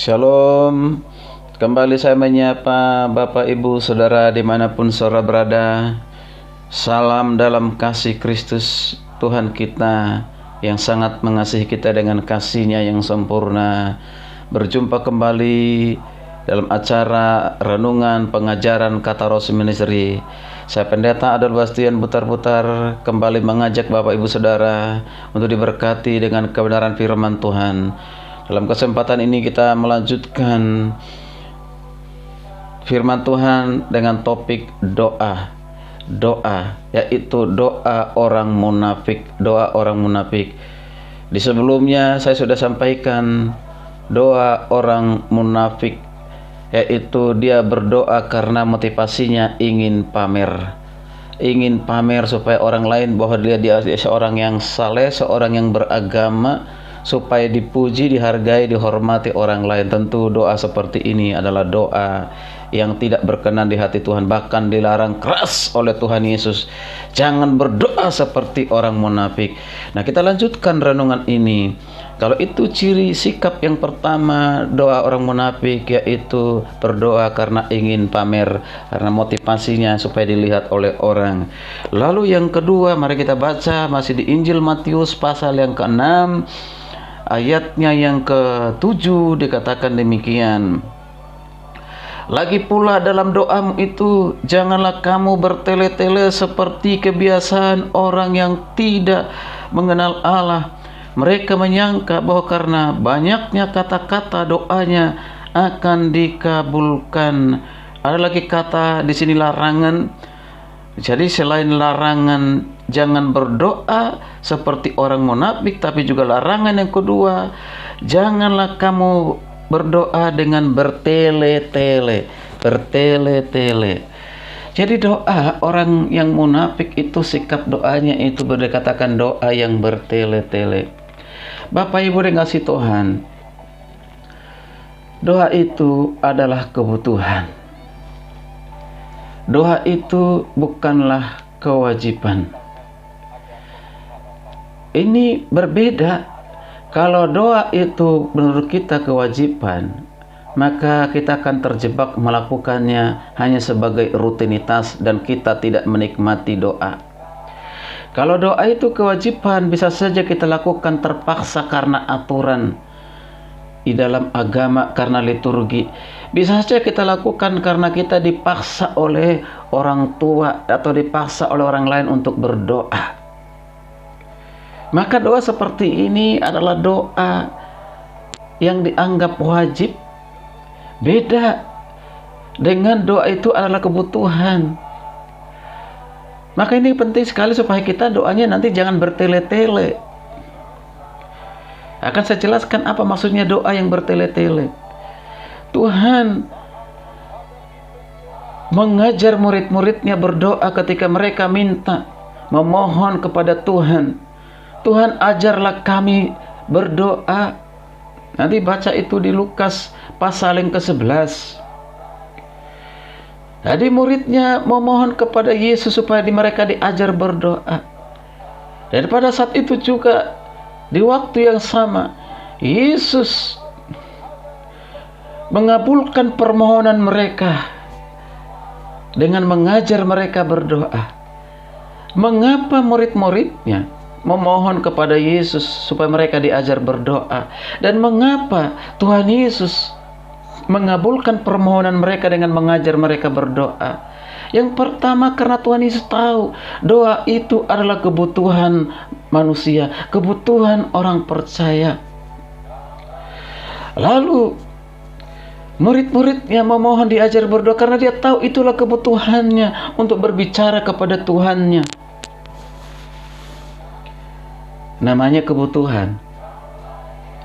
Shalom. Kembali saya menyapa Bapak Ibu Saudara dimanapun saudara berada. Salam dalam kasih Kristus Tuhan kita yang sangat mengasihi kita dengan kasih-Nya yang sempurna. Berjumpa kembali dalam acara renungan pengajaran Kata Rosul Ministry. Saya Pendeta Adol Bastian Putar-Putar kembali mengajak Bapak Ibu Saudara untuk diberkati dengan kebenaran firman Tuhan. Dalam kesempatan ini kita melanjutkan firman Tuhan dengan topik doa, yaitu doa orang munafik. Di sebelumnya saya sudah sampaikan doa orang munafik, yaitu dia berdoa karena motivasinya ingin pamer supaya orang lain bahwa dia seorang yang saleh, seorang yang beragama, supaya dipuji, dihargai, dihormati orang lain. Tentu doa seperti ini adalah doa yang tidak berkenan di hati Tuhan, bahkan dilarang keras oleh Tuhan Yesus. Jangan berdoa seperti orang munafik. Nah, kita lanjutkan renungan ini. Kalau itu ciri sikap yang pertama doa orang munafik, yaitu berdoa karena ingin pamer, karena motivasinya supaya dilihat oleh orang. Lalu yang kedua, mari kita baca masih di Injil Matius pasal yang ke-6, ayatnya yang ke-7, dikatakan demikian. Lagi pula dalam doamu itu janganlah kamu bertele-tele seperti kebiasaan orang yang tidak mengenal Allah. Mereka menyangka bahwa karena banyaknya kata-kata doanya akan dikabulkan. Ada lagi kata di sini larangan. Jadi selain larangan jangan berdoa seperti orang munafik, tapi juga larangan yang kedua, janganlah kamu berdoa dengan bertele-tele. Jadi doa orang yang munafik itu, sikap doanya itu berdikatakan doa yang bertele-tele. Bapak Ibu dikasihi Tuhan, doa itu adalah kebutuhan. Doa itu bukanlah kewajiban. Ini berbeda. Kalau doa itu menurut kita kewajiban, maka kita akan terjebak melakukannya hanya sebagai rutinitas dan kita tidak menikmati doa. Kalau doa itu kewajiban, bisa saja kita lakukan terpaksa karena aturan di dalam agama, karena liturgi. Bisa saja kita lakukan karena kita dipaksa oleh orang tua atau dipaksa oleh orang lain untuk berdoa. Maka doa seperti ini adalah doa yang dianggap wajib. Beda dengan doa itu adalah kebutuhan. Maka ini penting sekali supaya kita doanya nanti jangan bertele-tele. Akan saya jelaskan apa maksudnya doa yang bertele-tele. Tuhan mengajar murid-muridnya berdoa ketika mereka minta, memohon kepada Tuhan. Tuhan, ajarlah kami berdoa. Nanti baca itu di Lukas pasal yang ke-11. Jadi muridnya memohon kepada Yesus supaya mereka diajar berdoa. Dan pada saat itu juga, di waktu yang sama, Yesus mengabulkan permohonan mereka dengan mengajar mereka berdoa. Mengapa murid-muridnya memohon kepada Yesus supaya mereka diajar berdoa? Dan mengapa Tuhan Yesus mengabulkan permohonan mereka dengan mengajar mereka berdoa? Yang pertama, karena Tuhan Yesus tahu doa itu adalah kebutuhan manusia, kebutuhan orang percaya. Lalu murid-muridnya memohon diajar berdoa karena dia tahu itulah kebutuhannya untuk berbicara kepada Tuhannya. Namanya kebutuhan.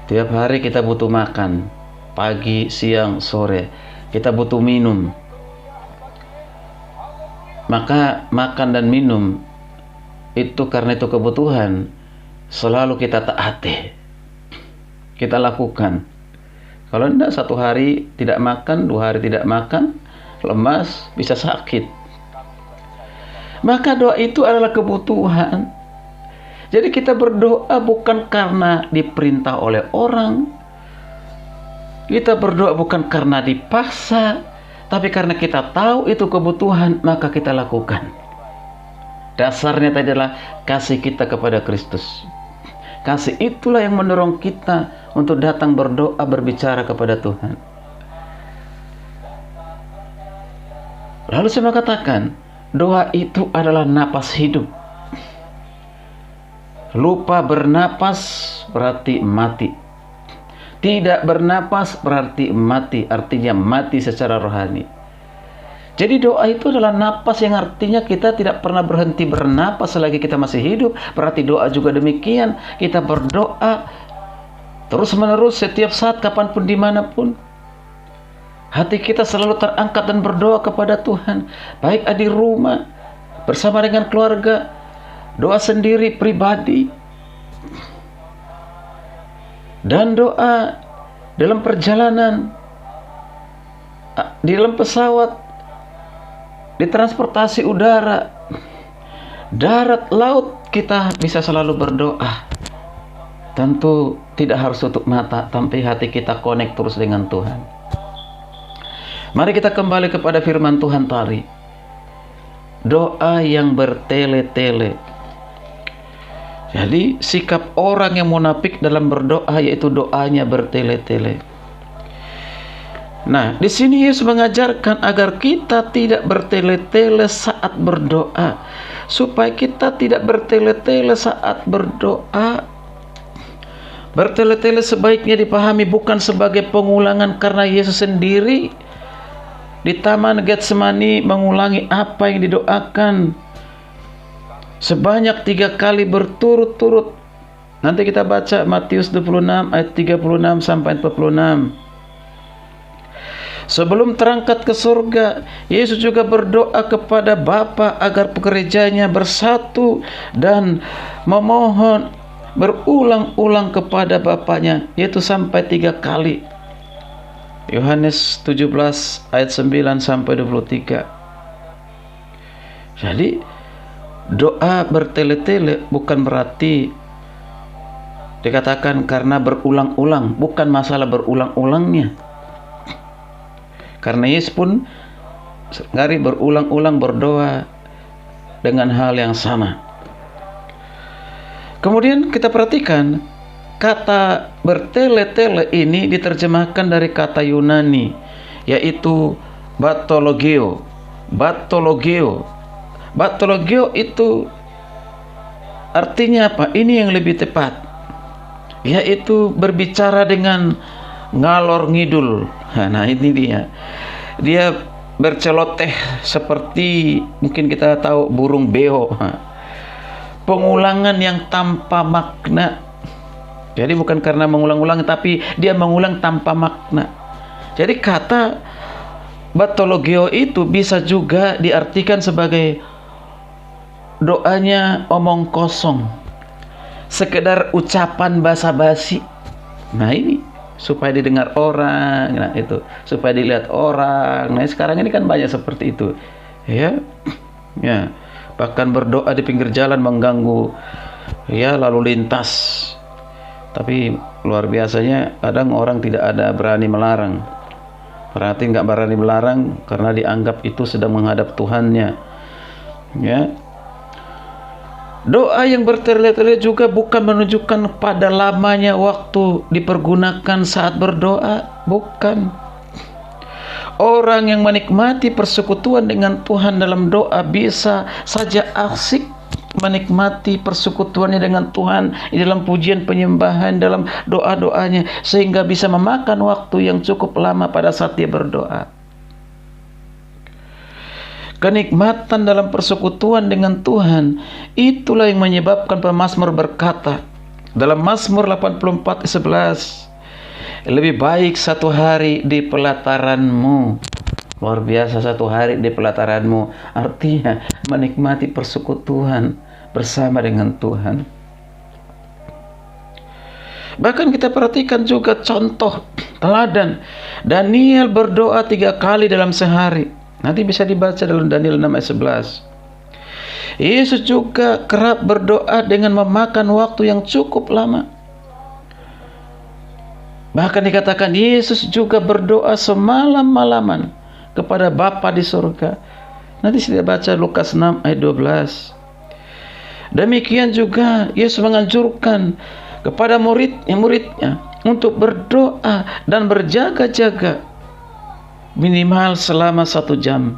Tiap hari kita butuh makan, pagi, siang, sore. Kita butuh minum. Maka makan dan minum itu, karena itu kebutuhan, selalu kita taati, kita lakukan. Kalau tidak, satu hari tidak makan, 2 hari tidak makan, lemas, bisa sakit. Maka doa itu adalah kebutuhan. Jadi kita berdoa bukan karena diperintah oleh orang, Kita berdoa bukan karena dipaksa, tapi karena kita tahu itu kebutuhan, maka kita lakukan. Dasarnya tadi adalah kasih kita kepada Kristus. Kasih itulah yang mendorong kita untuk datang berdoa, berbicara kepada Tuhan. Lalu saya katakan, doa itu adalah napas hidup. Lupa bernapas berarti mati. Tidak bernapas berarti mati, artinya mati secara rohani. Jadi doa itu adalah napas, yang artinya kita tidak pernah berhenti bernapas selagi kita masih hidup. Berarti doa juga demikian. Kita berdoa terus menerus setiap saat, kapanpun, dimanapun. Hati kita selalu terangkat dan berdoa kepada Tuhan. Baik di rumah, bersama dengan keluarga, doa sendiri, pribadi. Dan doa dalam perjalanan, di dalam pesawat, di transportasi udara, darat, laut, kita bisa selalu berdoa. Tentu tidak harus tutup mata, tapi hati kita connect terus dengan Tuhan. Mari kita kembali kepada firman Tuhan tadi. Doa yang bertele-tele. Jadi sikap orang yang munafik dalam berdoa yaitu doanya bertele-tele. Nah, di sini Yesus mengajarkan agar kita tidak bertele-tele saat berdoa. Supaya kita tidak bertele-tele saat berdoa. Bertele-tele sebaiknya dipahami bukan sebagai pengulangan, karena Yesus sendiri di Taman Getsemani mengulangi apa yang didoakan sebanyak 3 kali berturut-turut. Nanti kita baca Matius 26 ayat 36 sampai 46. Sebelum terangkat ke surga, Yesus juga berdoa kepada Bapa agar pekerjanya bersatu dan memohon berulang-ulang kepada Bapaknya, yaitu sampai 3 kali. Yohanes 17 ayat 9 sampai 23. Jadi doa bertele-tele bukan berarti dikatakan karena berulang-ulang, bukan masalah berulang-ulangnya. Karena Yesus pun sekali berulang-ulang berdoa dengan hal yang sama. Kemudian kita perhatikan kata bertele-tele ini diterjemahkan dari kata Yunani, yaitu batologeo. Batologeo itu artinya apa? Ini yang lebih tepat, yaitu berbicara dengan ngalor ngidul. Nah, ini dia berceloteh seperti mungkin kita tahu burung beo. Pengulangan yang tanpa makna. Jadi bukan karena mengulang-ulang, tapi dia mengulang tanpa makna. Jadi kata batologeo itu bisa juga diartikan sebagai doanya omong kosong, sekedar ucapan basa-basi. Nah, ini supaya didengar orang, nah itu supaya dilihat orang. Nah, sekarang ini kan banyak seperti itu, ya. Bahkan berdoa di pinggir jalan mengganggu lalu lintas. Tapi luar biasanya kadang orang tidak ada berani melarang. Berarti nggak berani melarang karena dianggap itu sedang menghadap Tuhannya. Ya. Doa yang bertele-tele juga bukan menunjukkan pada lamanya waktu dipergunakan saat berdoa, bukan. Orang yang menikmati persekutuan dengan Tuhan dalam doa bisa saja asik menikmati persekutuannya dengan Tuhan di dalam pujian penyembahan, dalam doa-doanya, sehingga bisa memakan waktu yang cukup lama pada saat dia berdoa. Kenikmatan dalam persekutuan dengan Tuhan itulah yang menyebabkan pemazmur berkata dalam Mazmur 84:11, lebih baik 1 hari di pelataranmu. Luar biasa, 1 hari di pelataranmu, artinya menikmati persekutuan bersama dengan Tuhan. Bahkan kita perhatikan juga contoh teladan. Daniel berdoa 3 kali dalam sehari. Nanti bisa dibaca dalam Daniel 6 ayat 11. Yesus juga kerap berdoa dengan memakan waktu yang cukup lama. Bahkan dikatakan Yesus juga berdoa semalam-malaman kepada Bapa di surga. Nanti saya baca Lukas 6 ayat 12. Demikian juga Yesus menganjurkan kepada muridnya untuk berdoa dan berjaga-jaga minimal selama 1 jam.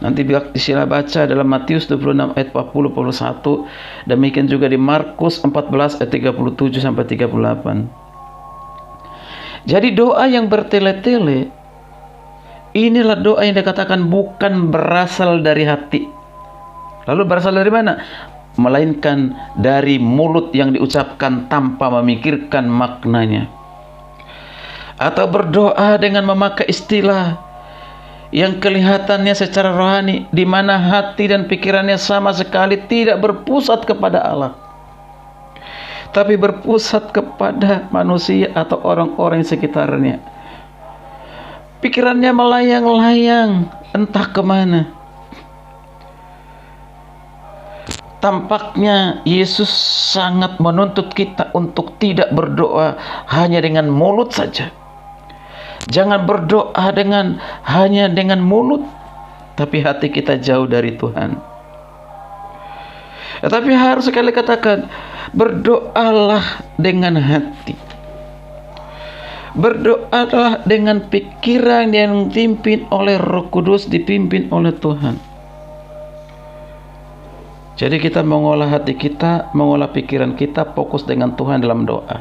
Nanti sila baca dalam Matius 26 ayat 40-41. Demikian juga di Markus 14 ayat 37 sampai 38. Jadi doa yang bertele-tele, inilah doa yang dikatakan bukan berasal dari hati. Lalu berasal dari mana? Melainkan dari mulut yang diucapkan tanpa memikirkan maknanya. Atau berdoa dengan memakai istilah yang kelihatannya secara rohani, di mana hati dan pikirannya sama sekali tidak berpusat kepada Allah, tapi berpusat kepada manusia atau orang-orang sekitarnya. Pikirannya melayang-layang entah kemana. Tampaknya Yesus sangat menuntut kita untuk tidak berdoa hanya dengan mulut saja. Jangan berdoa hanya dengan mulut, tapi hati kita jauh dari Tuhan. Tetapi harus sekali katakan, berdoalah dengan hati. Berdoalah dengan pikiran yang dipimpin oleh Roh Kudus, dipimpin oleh Tuhan. Jadi kita mengolah hati kita, mengolah pikiran kita, fokus dengan Tuhan dalam doa.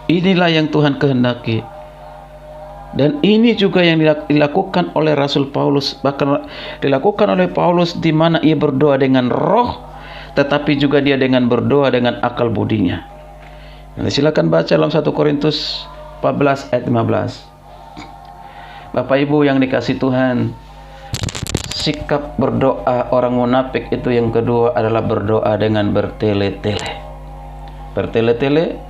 Inilah yang Tuhan kehendaki. Dan ini juga yang dilakukan oleh Rasul Paulus, bahkan dilakukan oleh Paulus, di mana ia berdoa dengan roh, tetapi juga dia dengan berdoa dengan akal budinya. Nah, silakan baca dalam 1 Korintus 14 ayat 15. Bapak Ibu yang dikasih Tuhan, sikap berdoa orang munafik itu yang kedua adalah berdoa dengan bertele-tele. Bertele-tele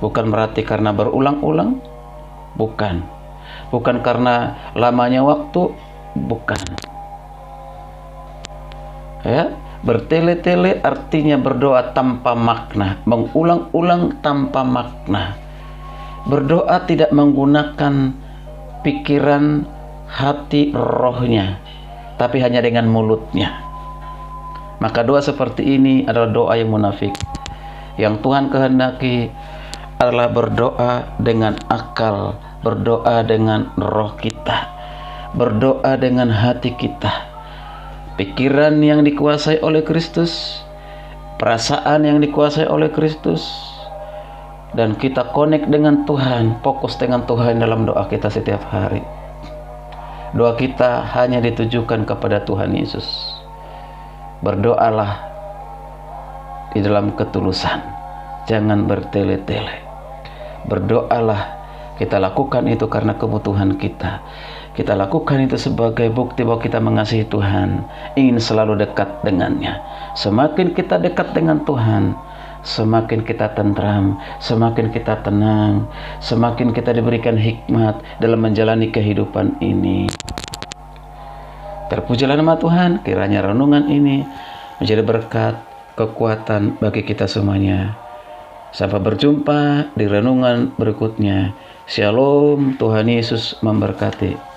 bukan berarti karena berulang-ulang, bukan karena lamanya waktu, bukan. Ya, bertele-tele artinya berdoa tanpa makna, mengulang-ulang tanpa makna. Berdoa tidak menggunakan pikiran, hati, rohnya, tapi hanya dengan mulutnya. Maka doa seperti ini adalah doa yang munafik. Yang Tuhan kehendaki adalah berdoa dengan akal, berdoa dengan roh kita, berdoa dengan hati kita, pikiran yang dikuasai oleh Kristus, perasaan yang dikuasai oleh Kristus, dan kita connect dengan Tuhan, fokus dengan Tuhan dalam doa kita setiap hari. Doa kita hanya ditujukan kepada Tuhan Yesus. Berdoalah di dalam ketulusan, jangan bertele-tele. Berdoalah, kita lakukan itu karena kebutuhan kita. Kita lakukan itu sebagai bukti bahwa kita mengasihi Tuhan, ingin selalu dekat dengannya. Semakin kita dekat dengan Tuhan, semakin kita tentram, semakin kita tenang, semakin kita diberikan hikmat dalam menjalani kehidupan ini. Terpujilah nama Tuhan, kiranya renungan ini menjadi berkat, kekuatan bagi kita semuanya. Sampai berjumpa di renungan berikutnya. Shalom, Tuhan Yesus memberkati.